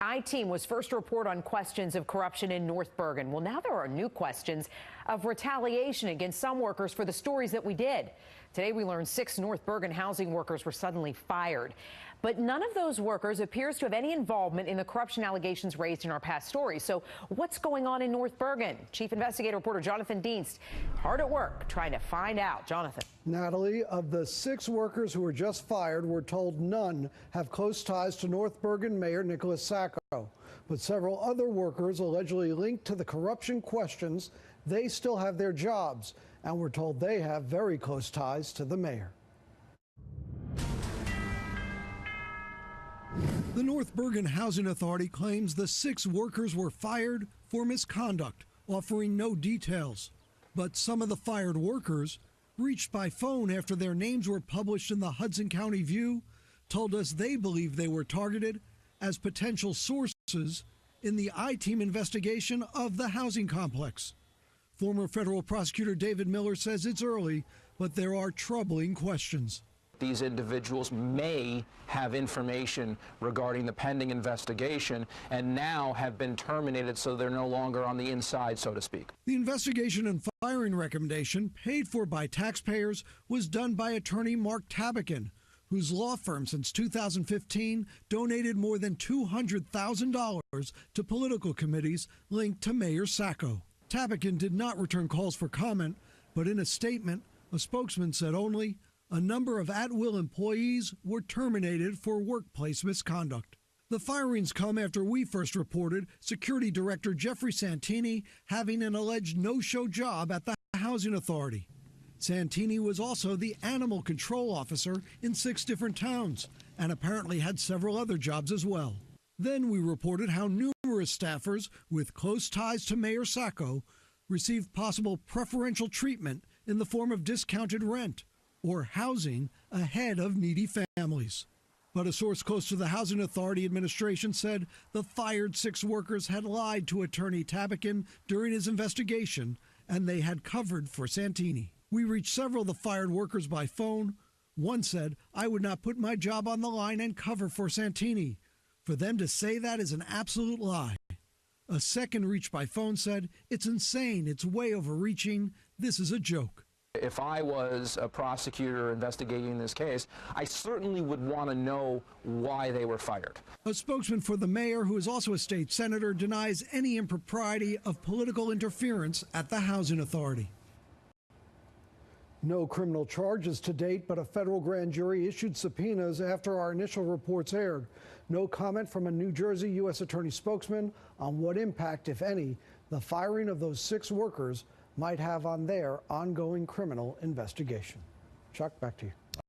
I-Team was first to report on questions of corruption in North Bergen. Well, now there are new questions of retaliation against some workers for the stories that we did. Today, we learned 6 North Bergen housing workers were suddenly fired. But none of those workers appears to have any involvement in the corruption allegations raised in our past stories. So what's going on in North Bergen? Chief investigative reporter Jonathan Dienst hard at work trying to find out. Jonathan. Natalie, of the 6 workers who were just fired, we're told none have close ties to North Bergen Mayor Nicholas Sacco. But several other workers allegedly linked to the corruption questions, they still have their jobs. And we're told they have very close ties to the mayor. The North Bergen Housing Authority claims the 6 workers were fired for misconduct, offering no details. But some of the fired workers, reached by phone after their names were published in the Hudson County View, told us they believe they were targeted as potential sources in the I-Team investigation of the housing complex. Former federal prosecutor David Miller says it's early, but there are troubling questions. These individuals may have information regarding the pending investigation and now have been terminated, so they're no longer on the inside, so to speak. The investigation and firing recommendation, paid for by taxpayers, was done by attorney Mark Tabakin, whose law firm since 2015 donated more than $200,000 to political committees linked to Mayor Sacco. Tabakin did not return calls for comment, but in a statement, a spokesman said only a number of at-will employees were terminated for workplace misconduct. The firings come after we first reported Security Director Jeffrey Santini having an alleged no-show job at the Housing Authority. Santini was also the animal control officer in 6 different towns and apparently had several other jobs as well. Then we reported how numerous staffers with close ties to Mayor Sacco received possible preferential treatment in the form of discounted rent or housing ahead of needy families. But a source close to the Housing Authority administration said the fired 6 workers had lied to attorney Tabakin during his investigation, and they had covered for Santini. We reached several of the fired workers by phone. One said, "I would not put my job on the line and cover for Santini. For them to say that is an absolute lie." A second reached by phone said, "It's insane. It's way overreaching. This is a joke." If I was a prosecutor investigating this case, I certainly would want to know why they were fired. A spokesman for the mayor, who is also a state senator, denies any impropriety of political interference at the Housing Authority. No criminal charges to date, but a federal grand jury issued subpoenas after our initial reports aired. No comment from a New Jersey U.S. attorney spokesman on what impact, if any, the firing of those 6 workers might have on their ongoing criminal investigation. Chuck, back to you.